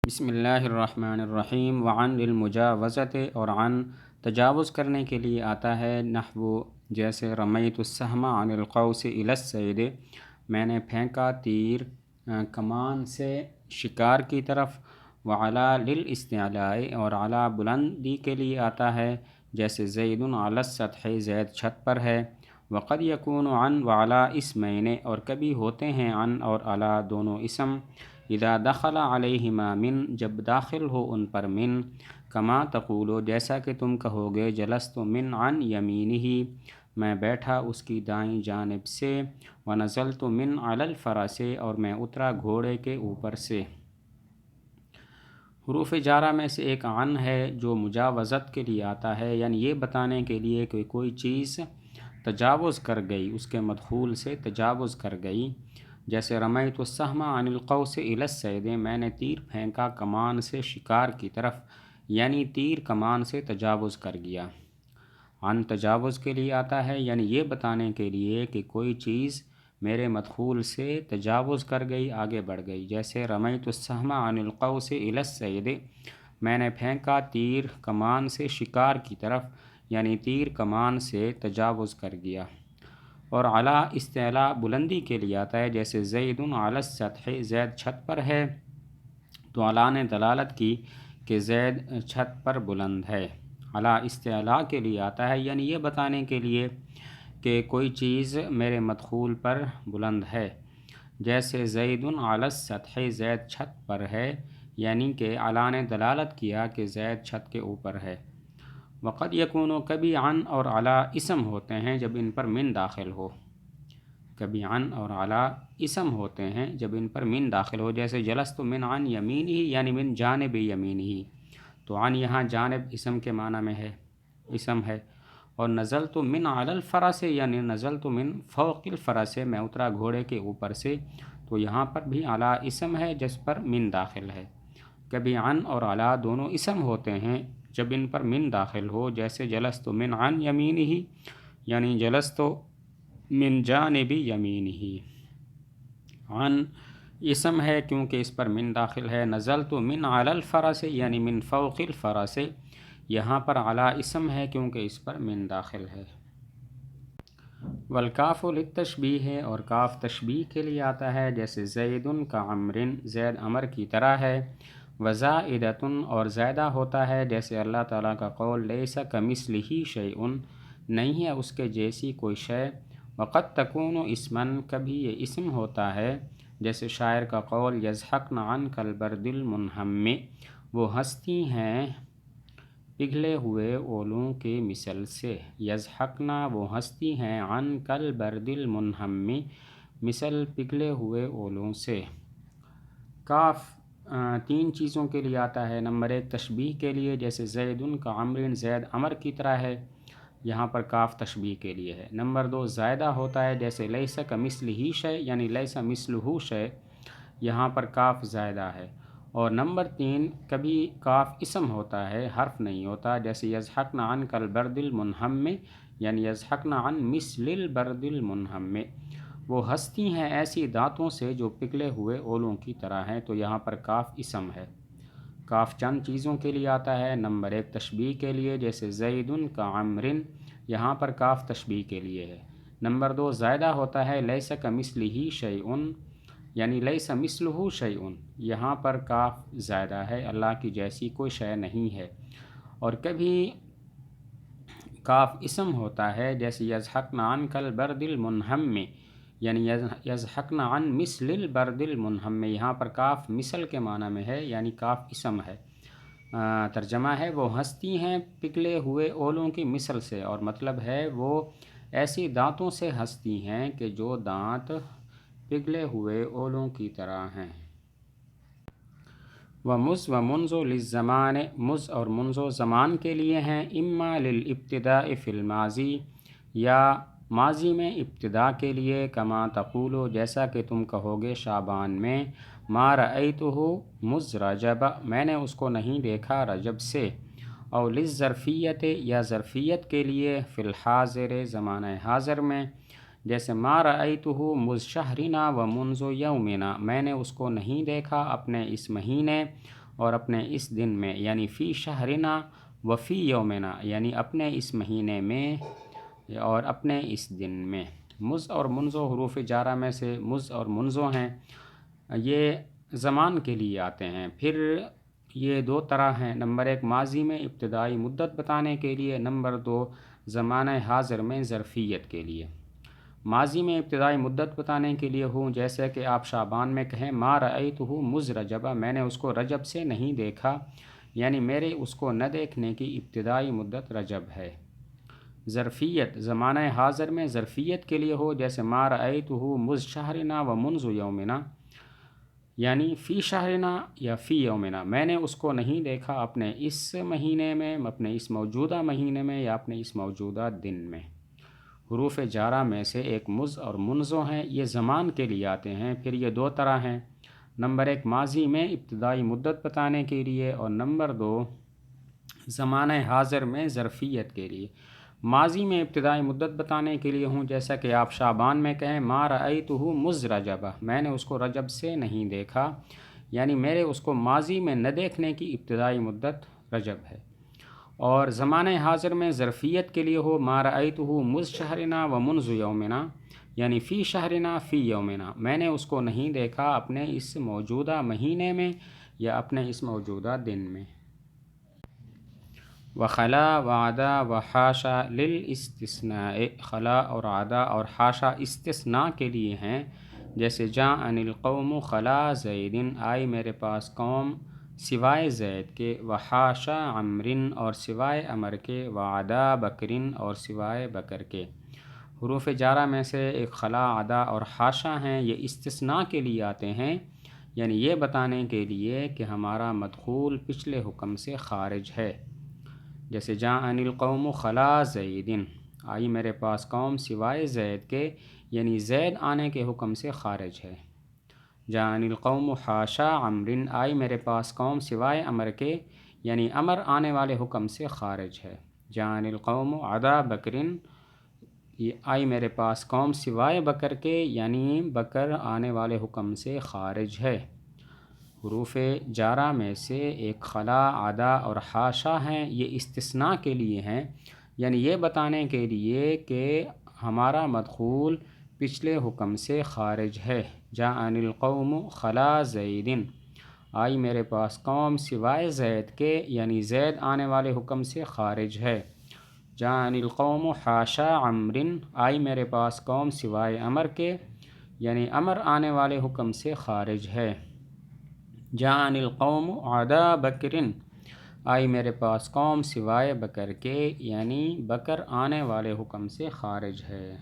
بسم اللہ الرحمن الرحیم۔ وعن المجاوزت، اور عن تجاوز کرنے کے لیے آتا ہے نحو جیسے رمیت السہم عن القوس الی الصید، میں نے پھینکا تیر کمان سے شکار کی طرف۔ وعلا للاستعلاء، اور علا بلندی کے لیے آتا ہے جیسے زید علی السطح، زید چھت پر ہے۔ وقد یکون عن وعلا اسمین، اور کبھی ہوتے ہیں عن اور علا دونوں اسم۔ اذا دخل علیہما من، جب داخل ہو ان پر من، کما تقولو جیسا کہ تم کہو گے جلست من عن یمینہ، میں بیٹھا اس کی دائیں جانب سے۔ ونزلت من علی الفرس، اور میں اترا گھوڑے کے اوپر سے۔ حروف جارہ میں سے ایک عن ہے جو مجاوزت کے لیے آتا ہے، یعنی یہ بتانے کے لیے کہ کوئی چیز تجاوز کر گئی، اس کے مدخول سے تجاوز کر گئی۔ جیسے رمیت السہم عن القوس الی الصید، میں نے تیر پھینکا کمان سے شکار کی طرف، یعنی تیر کمان سے تجاوز کر گیا۔ عن تجاوز کے لیے آتا ہے، یعنی یہ بتانے کے لیے کہ کوئی چیز میرے مدخول سے تجاوز کر گئی، آگے بڑھ گئی۔ جیسے رمیت السہم عن القوس الی الصید، میں نے پھینکا تیر کمان سے شکار کی طرف، یعنی تیر کمان سے تجاوز کر گیا۔ اور علا استعلاء بلندی کے لیے آتا ہے، جیسے زید علی السطح، زید چھت پر ہے، تو علا نے دلالت کی کہ زید چھت پر بلند ہے۔ علا استعلاء کے لیے آتا ہے، یعنی یہ بتانے کے لیے کہ کوئی چیز میرے مدخول پر بلند ہے۔ جیسے زید علی السطح، زید چھت پر ہے، یعنی کہ علا نے دلالت کیا کہ زید چھت کے اوپر ہے۔ وقد یکون، کبھی عن اور علا اسم ہوتے ہیں جب ان پر من داخل ہو۔ کبھی عن اور علا اسم ہوتے ہیں جب ان پر من داخل ہو، جیسے جلست من عن یمینہ، یعنی من جانب یمینہ، تو عن یہاں جانب اسم کے معنی میں ہے، اسم ہے۔ اور نزلت من علی الفرس، یعنی نزلت من فوق الفرس، میں اترا گھوڑے کے اوپر سے، تو یہاں پر بھی علا اسم ہے جس پر من داخل ہے۔ کبھی عن اور علا دونوں اسم ہوتے ہیں جب ان پر من داخل ہو، جیسے جلست من عن یمینہ، یعنی جلست من جانب یمینہ۔ عن اسم ہے کیونکہ اس پر من داخل ہے۔ نزلت من علی الفرس، یعنی من فوق الفرس، یہاں پر علا اسم ہے کیونکہ اس پر من داخل ہے۔ والکاف للتشبیہ، اور کاف تشبیہ کے لیے آتا ہے، جیسے زید کعمر، زید عمر کی طرح ہے۔ وزائدۃ، اور زائدہ ہوتا ہے، جیسے اللہ تعالیٰ کا قول لیس کمثلہ شیء، نہیں ہے اس کے جیسی کوئی شے۔ وقد تکون اسما، کبھی یہ اسم ہوتا ہے، جیسے شاعر کا قول یضحکن عنک البرد المنہم، وہ ہنستی ہیں پگھلے ہوئے اولوں کے مثل سے۔ یضحکن، وہ ہنستی ہیں، عنک البرد المنہم، مثل پگھلے ہوئے اولوں سے۔ کاف تین چیزوں کے لیے آتا ہے۔ نمبر ایک تشبیہ کے لیے، جیسے زید کعمر، زید عمر کی طرح ہے، یہاں پر کاف تشبیہ کے لیے ہے۔ نمبر دو زائدہ ہوتا ہے، جیسے لیس کمثلہ شیء، یعنی لیس مثلہ شیء، یہاں پر کاف زائدہ ہے۔ اور نمبر تین کبھی کاف اسم ہوتا ہے، حرف نہیں ہوتا، جیسے یضحکن عنک البرد المنہم، یعنی یضحکن عن مثل البرد المنہم، وہ ہنستی ہیں ایسی دانتوں سے جو پگھلے ہوئے اولوں کی طرح ہیں، تو یہاں پر کاف اسم ہے۔ کاف چند چیزوں کے لیے آتا ہے۔ نمبر ایک تشبیہ کے لیے، جیسے زید کعمر، یہاں پر کاف تشبیہ کے لیے ہے۔ نمبر دو زائدہ ہوتا ہے، لیس کمثلہ شیء، یعنی لیس مثلہ شیء، یہاں پر کاف زائدہ ہے، اللہ کی جیسی کوئی شے نہیں ہے۔ اور کبھی کاف اسم ہوتا ہے، جیسے یضحکن عنک البرد المنہم، یعنی یضحکن عن مثل البرد المنہم، یہاں پر کاف مثل کے معنی میں ہے، یعنی کاف اسم ہے۔ ترجمہ ہے وہ ہنستی ہیں پگھلے ہوئے اولوں کی مثل سے، اور مطلب ہے وہ ایسی دانتوں سے ہنستی ہیں کہ جو دانت پگھلے ہوئے اولوں کی طرح ہیں۔ ومذ ومنذ للزمان، مذ اور منذ زمان کے لیے ہیں، اما للابتداء فی الماضی، یا ماضی میں ابتدا کے لیے، کما تقولو جیسا کہ تم کہو گے شعبان میں، ما رأیتہ مذ رجب، میں نے اس کو نہیں دیکھا رجب سے۔ او للظرفیت، یا ظرفیت کے لیے، فی الحاضر زمانہ حاضر میں، جیسے ما رأیتہ مذ شہرنا ومنذ یومنا، میں نے اس کو نہیں دیکھا اپنے اس مہینے اور اپنے اس دن میں، یعنی فی شہرنا و فی یومنا، یعنی اپنے اس مہینے میں اور اپنے اس دن میں۔ مز اور منزو حروف جارہ میں سے مز اور منزو ہیں، یہ زمان کے لیے آتے ہیں۔ پھر یہ دو طرح ہیں، نمبر ایک ماضی میں ابتدائی مدت بتانے کے لیے، نمبر دو زمانہ حاضر میں ظرفیت کے لیے۔ ماضی میں ابتدائی مدت بتانے کے لیے ہوں، جیسے کہ آپ شعبان میں کہیں ما رأیتہ مذ رجب، میں نے اس کو رجب سے نہیں دیکھا، یعنی میرے اس کو نہ دیکھنے کی ابتدائی مدت رجب ہے۔ ظرفیت زمانہ حاضر میں ظرفیت کے لیے ہو، جیسے ما رأیتہ مذ شہرنا و منذ یومنا، یعنی فی شہرنا یا فی یومنا، میں نے اس کو نہیں دیکھا اپنے اس مہینے میں، اپنے اس موجودہ مہینے میں یا اپنے اس موجودہ دن میں۔ حروف جارہ میں سے ایک مز اور منزو ہیں، یہ زمان کے لیے آتے ہیں۔ پھر یہ دو طرح ہیں، نمبر ایک ماضی میں ابتدائی مدت بتانے کے لیے، اور نمبر دو زمانہ حاضر میں ظرفیت کے لیے۔ ماضی میں ابتدائی مدت بتانے کے لیے ہوں، جیسا کہ آپ شعبان میں کہیں ما رأیتہ مذ رجب، میں نے اس کو رجب سے نہیں دیکھا، یعنی میرے اس کو ماضی میں نہ دیکھنے کی ابتدائی مدت رجب ہے۔ اور زمانہ حاضر میں ظرفیت کے لیے ہو، ما رأیتہ مذ شہرنا و منذ یومنا، یعنی فی شہرنا فی یومنا، میں نے اس کو نہیں دیکھا اپنے اس موجودہ مہینے میں یا اپنے اس موجودہ دن میں۔ وخلا وعدا وحاشا للاستثناء، خلا اور عدا اور حاشا استثناء کے لیے ہیں، جیسے جاءنی القوم خلا زید، آئی میرے پاس قوم سوائے زید کے، وحاشا عمر اور سوائے عمر کے، وعدا بکر اور سوائے بکر کے۔ حروف جارہ میں سے ایک خلا، عدا اور حاشا ہیں، یہ استثناء کے لیے آتے ہیں، یعنی یہ بتانے کے لیے کہ ہمارا مدخول پچھلے حکم سے خارج ہے، جیسے جاءنی القوم خلا زید، آئی میرے پاس قوم سوائے زید کے، یعنی زید آنے کے حکم سے خارج ہے۔ جاءنی القوم حاشا عمر، آئی میرے پاس قوم سوائے عمر کے، یعنی عمر آنے والے حکم سے خارج ہے۔ جاءنی القوم عدا بکر، آئی میرے پاس قوم سوائے بکر کے، یعنی بکر آنے والے حکم سے خارج ہے۔ حروف جارہ میں سے ایک خلا، عدا اور حاشا ہیں، یہ استثناء کے لیے ہیں، یعنی یہ بتانے کے لیے کہ ہمارا مدخول پچھلے حکم سے خارج ہے۔ جاءنی القوم خلا زید، آئی میرے پاس قوم سوائے زید کے، یعنی زید آنے والے حکم سے خارج ہے۔ جاءنی القوم حاشا عمر، آئی میرے پاس قوم سوائے عمر کے، یعنی عمر آنے والے حکم سے خارج ہے۔ جاءنی القوم عدا بکر، آئی میرے پاس قوم سوائے بکر کے، یعنی بکر آنے والے حکم سے خارج ہے۔